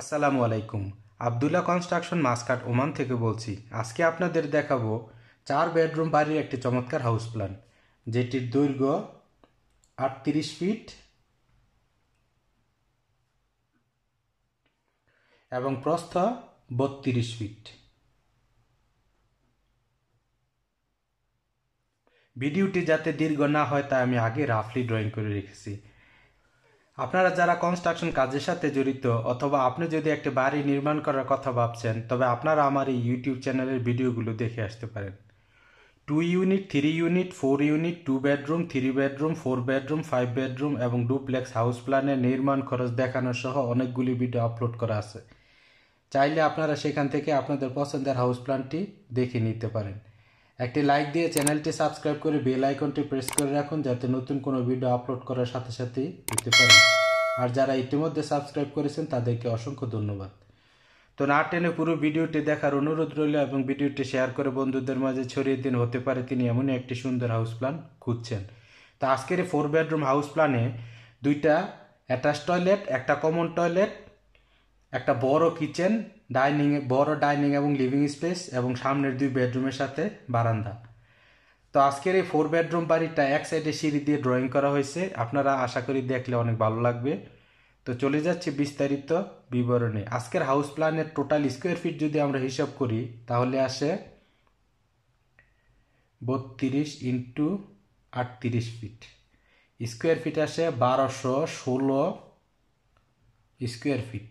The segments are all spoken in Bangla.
আসসালামু আলাইকুম। আবদুল্লাহ কনস্ট্রাকশন মাসকাট ওমান থেকে বলছি। আজকে আপনাদের দেখাবো 4 বেডরুম বাড়ির একটি চমৎকার হাউস প্ল্যান, যেটির দৈর্ঘ্য 38 ফিট এবং প্রস্থ 32 ফিট। ভিডিওটি যাতে দীর্ঘ না হয় তাই আমি আগে রাফলি ড্রয়িং করে রেখেছি। আপনারা যারা কনস্ট্রাকশন কাজের সাথে জড়িত অথবা আপনি যদি একটা বাড়ি নির্মাণ করার কথা ভাবছেন, তবে আপনারা আমার এই ইউটিউব চ্যানেলের ভিডিওগুলো দেখে আসতে পারেন। 2 unit, 3 unit, 4 unit, 2 bedroom, 3 bedroom, 4 bedroom, 5 bedroom এবং ডুপ্লেক্স হাউস প্ল্যানের নির্মাণ খরচ দেখানো সহ অনেকগুলি ভিডিও আপলোড করা আছে। চাইলে আপনারা সেখান থেকে আপনাদের পছন্দের হাউস প্ল্যানটি দেখে নিতে পারেন। একটি লাইক দিয়ে চ্যানেলটি সাবস্ক্রাইব করে বেল আইকনটি প্রেস করে রাখুন, যাতে নতুন কোনো ভিডিও আপলোড করার সাথে সাথেই দিতে পারেন। আর যারা ইতিমধ্যে সাবস্ক্রাইব করেছেন তাদেরকে অসংখ্য ধন্যবাদ। তো না টেনে পুরো ভিডিওটি দেখার অনুরোধ রইল এবং ভিডিওটি শেয়ার করে বন্ধুদের মাঝে ছড়িয়ে দিন। হতে পারে তিনি এমনই একটি সুন্দর হাউস প্ল্যান খুঁজছেন। তো আজকের এই 4 বেডরুম হাউস প্ল্যানে 2টা অ্যাটাচ টয়লেট, একটা কমন টয়লেট, একটা বড় কিচেন, বড় ডাইনিং এবং লিভিং স্পেস এবং সামনের 2 বেডরুমের সাথে বারান্দা। তো আজকের এই 4 বেডরুম বাড়িটা এক সাইডে সিঁড়ি দিয়ে ড্রয়িং করা হয়েছে, আপনারা আশা করি দেখলে অনেক ভালো লাগবে। তো চলে যাচ্ছে বিস্তারিত বিবরণে। আজকের হাউস প্ল্যানের টোটাল স্কোয়ার ফিট যদি আমরা হিসাব করি তাহলে আসে 32 × 38 ফিট। স্কোয়ার ফিট আসে 1216 স্কোয়ার ফিট।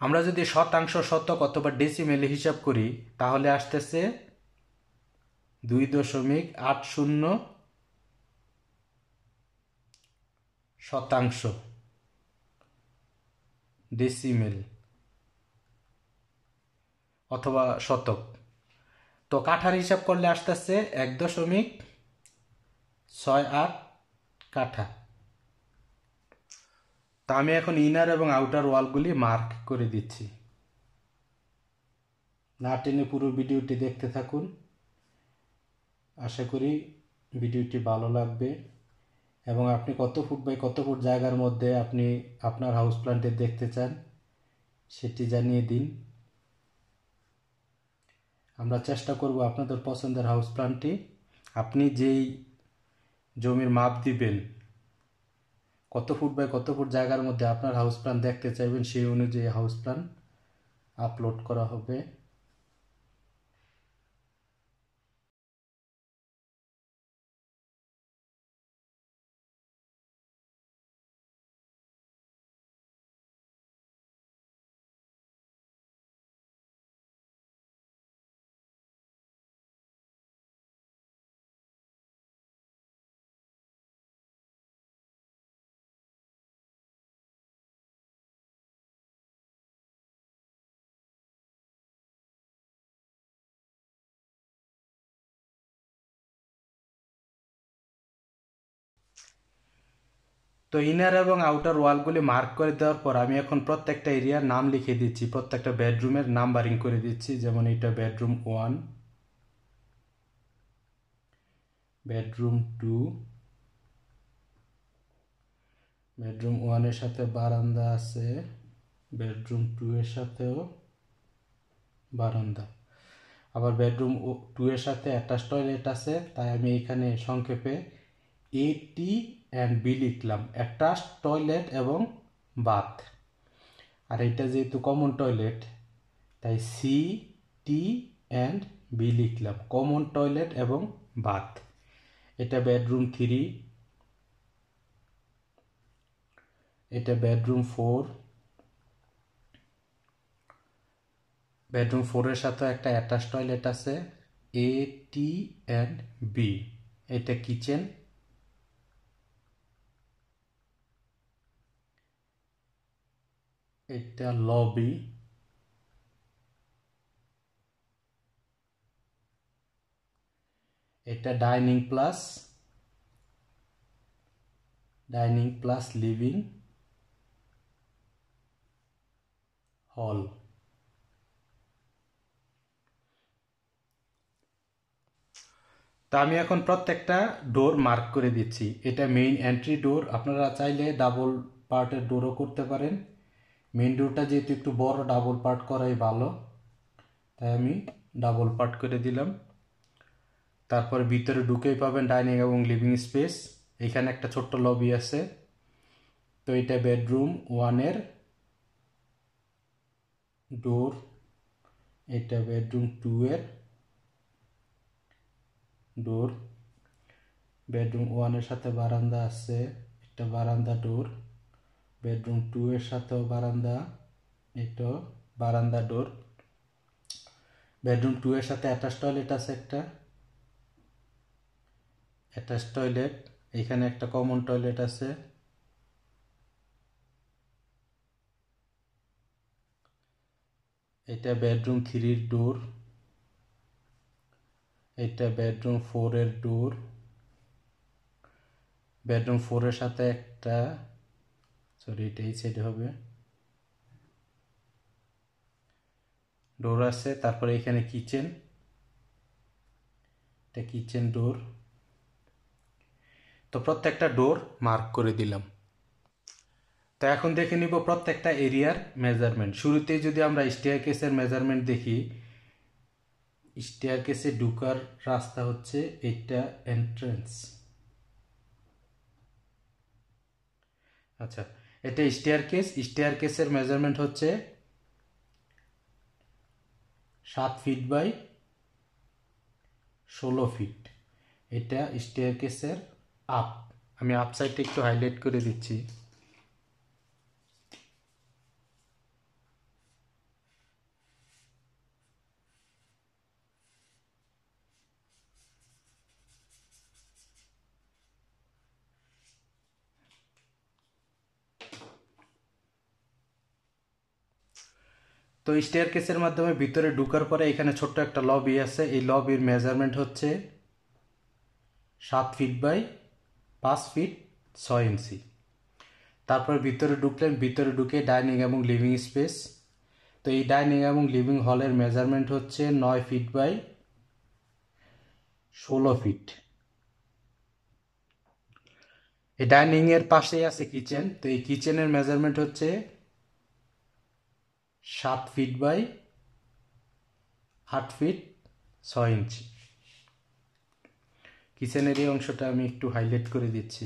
আমরা যদি শতাংশ, শতক অথবা ডেসিমেলে হিসাব করি তাহলে আসতেছে 2.80 শতাংশ ডেসিমেল অথবা শতক। তো কাঠার হিসাব করলে আসতেছে 1.68 কাঠা। তো আমি এখন ইনার এবং আউটার ওয়ালগুলি মার্ক করে দিচ্ছি। না টেনে পুরো ভিডিওটি দেখতে থাকুন, আশা করি ভিডিওটি ভালো লাগবে। এবং আপনি কত ফুট বাই কত ফুট জায়গার মধ্যে আপনি আপনার হাউস প্ল্যানটি দেখতে চান সেটি জানিয়ে দিন। আমরা চেষ্টা করব আপনাদের পছন্দের হাউস প্ল্যানটি, আপনি যেই জমির মাপ দিবেন, কত ফুট বাই কত ফুট জায়গার মধ্যে আপনার হাউস প্ল্যান দেখতে চাইবেন, সেই অনুযায়ী হাউস প্ল্যান আপলোড করা হবে। তো ইনার এবং আউটার ওয়ালগুলি মার্ক করে দেওয়ার পর আমি এখন প্রত্যেকটা এরিয়ার নাম লিখে দিচ্ছি, প্রত্যেকটা বেডরুমের নাম্বারিং করে দিচ্ছি। যেমন এটা বেডরুম 1, বেডরুম 2, বেডরুম 1 এর সাথে বারান্দা আছে, বেডরুম 2 এর সাথেও বারান্দা, আবার বেডরুম 2 এর সাথে অ্যাটাচ টয়লেট আছে, তাই আমি এখানে সংক্ষেপে এটি অ্যান্ড বি লিখলাম, অ্যাটাচ টয়লেট এবং বাথ। আর এটা যেহেতু কমন টয়লেট তাই সি টি অ্যান্ড বি লিখলাম, কমন টয়লেট এবং বাথ। এটা বেডরুম 3, এটা বেডরুম 4, বেডরুম 4 এর সাথে একটা অ্যাটাচ টয়লেট আছে, এ টি অ্যান্ড বি। এটা কিচেন, এটা লবি, এটা ডাইনিং প্লাস লিভিং হল। তা আমি এখন প্রত্যেকটা ডোর মার্ক করে দিচ্ছি। এটা মেইন এন্ট্রি ডোর, আপনারা চাইলে ডাবল পার্টের ডোরও করতে পারেন। মেন ডোরটা যেহেতু একটু বড়, ডাবল পার্ট করাই ভালো, তাই আমি ডাবল পার্ট করে দিলাম। তারপরে ভিতরে ঢুকেই পাবেন ডাইনিং এবং লিভিং স্পেস। এখানে একটা ছোট্ট লবি আছে। তো এটা বেডরুম 1-এর ডোর, এটা বেডরুম 2-এর ডোর। বেডরুম 1-এর সাথে বারান্দা আছে, এটা বারান্দা ডোর। বেডরুম 2-এর সাথেও বারান্দা, এটা বারান্দা ডোর। বেডরুম 2-এর সাথে অ্যাটাচ টয়লেট আছে, একটা অ্যাটাচ টয়লেট। এখানে একটা কমন টয়লেট আছে। এটা বেডরুম 3-এর ডোর, এটা বেডরুম 4-এর ডোর। বেডরুম 4-এর সাথে একটা, সরি এটা এই সাইডে হবে, ডোর আছে। তারপরে এখানে কিচেন, এটা কিচেন ডোর। তো প্রত্যেকটা ডোর মার্ক করে দিলাম। তো এখন দেখে নিব প্রত্যেকটা এরিয়ার মেজারমেন্ট। শুরুতেই যদি আমরা স্টেয়ারকেসের মেজারমেন্ট দেখি, স্টেয়ারকেসে ঢোকার রাস্তা হচ্ছে এটা এন্ট্রান্স। আচ্ছা, এটা স্টেয়ারকেস। স্টেয়ারকেসের মেজারমেন্ট হচ্ছে 7 ফিট বাই 16 ফিট। এটা স্টেয়ারকেসের আপ। আমি আপ সাইডটা একটু হাইলাইট করে দিচ্ছি। তো স্টেয়ারকেসের মাধ্যমে ভিতরে ঢোকার পরে এখানে ছোট্ট একটা লবি আছে। এই লবির মেজারমেন্ট হচ্ছে 7 ফিট বাই 5 ফিট 6 ইঞ্চি। তারপর ভিতরে ঢুকলেন, ভিতরে ঢুকে ডাইনিং এবং লিভিং স্পেস। তো এই ডাইনিং এবং লিভিং হলের মেজারমেন্ট হচ্ছে 9 ফিট বাই 16 ফিট। এই ডাইনিং এর পাশেই আছে কিচেন। তো এই কিচেনের মেজারমেন্ট হচ্ছে 7 ফিট বাই 8 ফিট 6 ইঞ্চি। কিচেনের এই অংশটা আমি একটু হাইলাইট করে দিচ্ছি।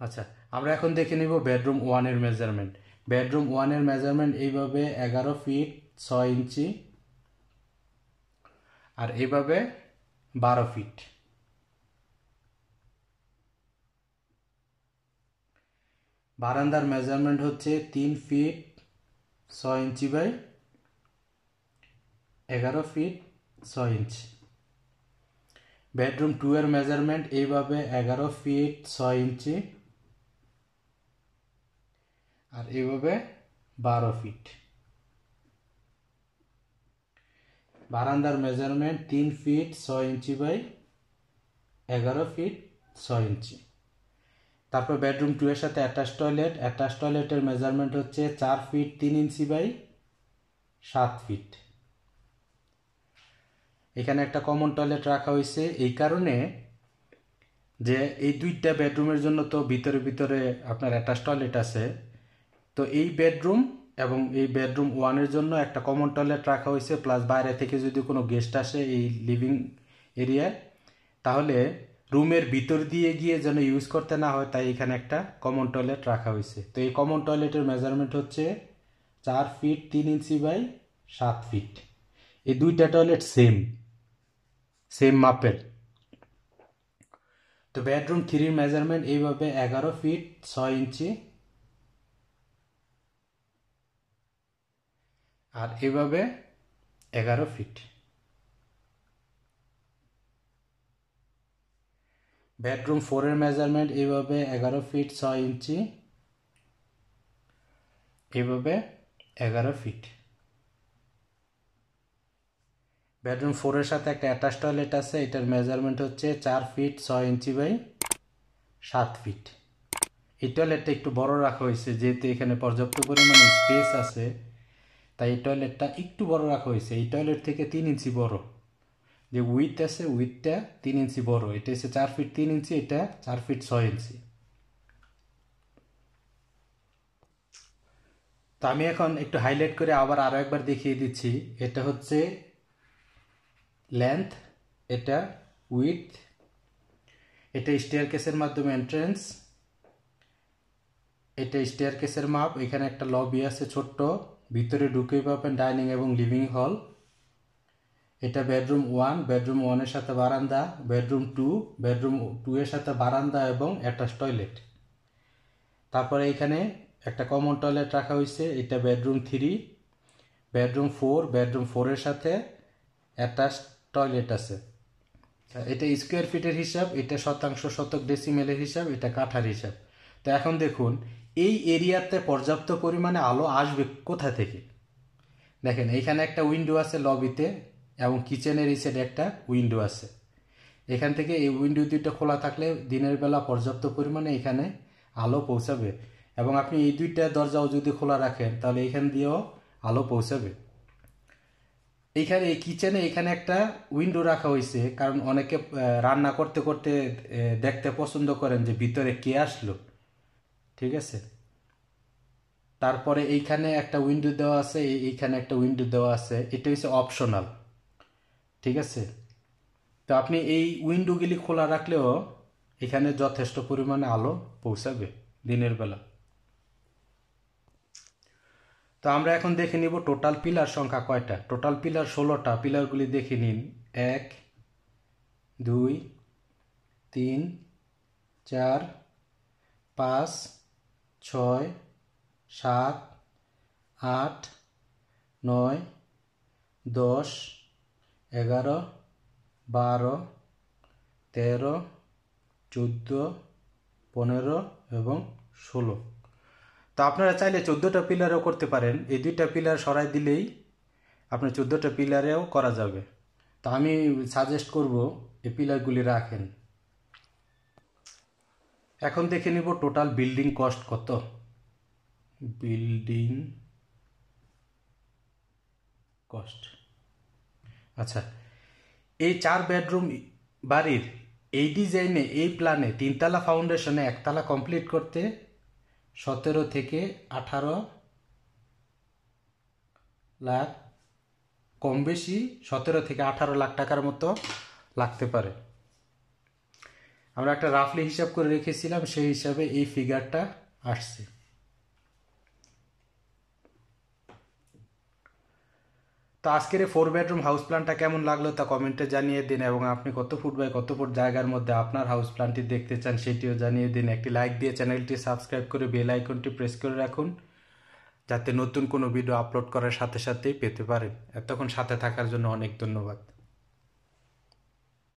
আচ্ছা, আমরা এখন দেখে নিব বেডরুম 1-এর মেজারমেন্ট। বেডরুম 1-এর মেজারমেন্ট এইভাবে 11 ফিট 6 ইঞ্চি, আর এইভাবে 12 ফিট। বারান্দার মেজারমেন্ট হচ্ছে 3 feet 6 inch by 11 feet 6 inch. Bedroom 2-এর মেজারমেন্ট এইভাবে 11 ফিট 6 ইঞ্চি, আর এইভাবে 12 ফিট। বারান্দার measurement 3 feet 6 inch by 11 feet 6 inch. তারপর বেডরুম 2-এর সাথে অ্যাটাচ টয়লেট। অ্যাটাচ টয়লেটের মেজারমেন্ট হচ্ছে 4 ফিট 3 ইঞ্চি বাই 7 ফিট। এখানে একটা কমন টয়লেট রাখা হয়েছে এই কারণে যে এই দুইটা বেডরুমের জন্য তো ভিতরে ভিতরে আপনার অ্যাটাচ টয়লেট আছে। তো এই বেডরুম এবং এই বেডরুম 1-এর জন্য একটা কমন টয়লেট রাখা হয়েছে, প্লাস বাইরে থেকে যদি কোনো গেস্ট আসে এই লিভিং এরিয়ায়, তাহলে রুমের ভিতর দিয়ে গিয়ে যেন ইউজ করতে না হয়, তাই এখানে একটা কমন টয়লেট রাখা হয়েছে। তো এই কমন টয়লেটের মেজারমেন্ট হচ্ছে 4 ফিট 3 ইঞ্চি বাই 7 ফিট। এই দুইটা টয়লেট সেম মাপের। তো বেডরুম 3-র মেজারমেন্ট এইভাবে 11 ফিট 6 ইঞ্চি, আর এভাবে 11 ফিট। বেডরুম 4-এর মেজারমেন্ট এইভাবে 11 ফিট 6 ইঞ্চি, এইভাবে 11 ফিট। বেডরুম 4-এর সাথে একটা অ্যাটাচ টয়লেট আছে, এটার মেজারমেন্ট হচ্ছে 4 ফিট 6 ইঞ্চি বাই 7 ফিট। এই টয়লেটটা একটু বড় রাখা হয়েছে, যেহেতু এখানে পর্যাপ্ত পরিমাণে স্পেস আছে, তাই এই টয়লেটটা একটু বড় রাখা হয়েছে। এই টয়লেট থেকে 3 ইঞ্চি বড়। যে উইথ আছে, উইথটা 3 ইঞ্চি বড়, এটা হচ্ছে 4 ফিট 3 ইঞ্চি, এটা 4 ফিট 6 ইঞ্চি। তো আমি এখন একটু হাইলাইট করে আবার আরও একবার দেখিয়ে দিচ্ছি। এটা হচ্ছে লেন্থ, এটা উইথ, এটা স্টেয়ারকেসের মাধ্যমে এন্ট্রেন্স, এটা স্টেয়ারকেসের মাপ। এখানে একটা লবি আছে ছোট্ট, ভিতরে ঢুকেই পাবেন ডাইনিং এবং লিভিং হল। এটা বেডরুম 1, বেডরুম 1-এর সাথে বারান্দা, বেডরুম 2, বেডরুম 2-এর সাথে বারান্দা এবং অ্যাটাচ টয়লেট। তারপরে এখানে একটা কমন টয়লেট রাখা হয়েছে, এটা বেডরুম 3, বেডরুম 4, বেডরুম 4-এর সাথে অ্যাটাচ টয়লেট আছে। এটা স্কোয়ার ফিটের হিসাব, এটা শতাংশ, শতক, ডেসিমেলের হিসাব, এটা কাঠার হিসাব। তো এখন দেখুন এই এরিয়াতে পর্যাপ্ত পরিমাণে আলো আসবে কোথা থেকে। দেখেন এইখানে একটা উইন্ডো আছে লবিতে, এবং কিচেনের এই সাইডে একটা উইন্ডো আছে। এখান থেকে এই উইন্ডো দুইটা খোলা থাকলে দিনের বেলা পর্যাপ্ত পরিমাণে এখানে আলো পৌঁছাবে, এবং আপনি এই দুইটা দরজাও যদি খোলা রাখেন তাহলে এখান দিয়েও আলো পৌঁছাবে। এইখানে এই কিচেনে এখানে একটা উইন্ডো রাখা হয়েছে, কারণ অনেকে রান্না করতে করতে দেখতে পছন্দ করেন যে ভিতরে কে আসলো, ঠিক আছে। তারপরে এইখানে একটা উইন্ডো দেওয়া আছে, এইখানে একটা উইন্ডো দেওয়া আছে, এটা হচ্ছে অপশনাল, ঠিক আছে। তো আপনি এই উইন্ডোগুলি খোলা রাখলেও এখানে যথেষ্ট পরিমাণে আলো পৌঁছাবে দিনের বেলা। তো আমরা এখন দেখে নিব টোটাল পিলার সংখ্যা কয়টা। Total pillar 16টা। পিলারগুলি দেখে নিন। 1, 2, 3, 4, 5, 6, 7, 8, 9, 10, 11, 12, 13, 14, 15 এবং 16। তো আপনারা চাইলে 14টা পিলারও করতে পারেন। এই দুইটা পিলার সরাই দিলেই আপনার 14টা পিলারেও করা যাবে। তো আমি সাজেস্ট করব এই পিলারগুলি রাখেন। এখন দেখে নিব টোটাল বিল্ডিং কস্ট কত। বিল্ডিং কস্ট, আচ্ছা, এই 4 বেডরুম বাড়ির এই ডিজাইনে, এই প্ল্যানে 3তলা ফাউন্ডেশনে 1তলা কমপ্লিট করতে 17 থেকে 18 লাখ, কম বেশি 17 থেকে 18 লাখ টাকার মতো লাগতে পারে। আমরা একটা রাফলি হিসাব করে রেখেছিলাম, সেই হিসাবে এই ফিগারটা আসছে। তো আজকের এই 4 বেডরুম হাউস প্ল্যানটা কেমন লাগলো তা কমেন্টে জানিয়ে দিন, এবং আপনি কত ফুট বাই কত ফুট জায়গার মধ্যে আপনার হাউস প্ল্যানটি দেখতে চান সেটিও জানিয়ে দিন। একটি লাইক দিয়ে চ্যানেলটি সাবস্ক্রাইব করে বেল আইকনটি প্রেস করে রাখুন, যাতে নতুন কোনো ভিডিও আপলোড করার সাথে সাথেই পেতে পারেন। এতক্ষণ সাথে থাকার জন্য অনেক ধন্যবাদ।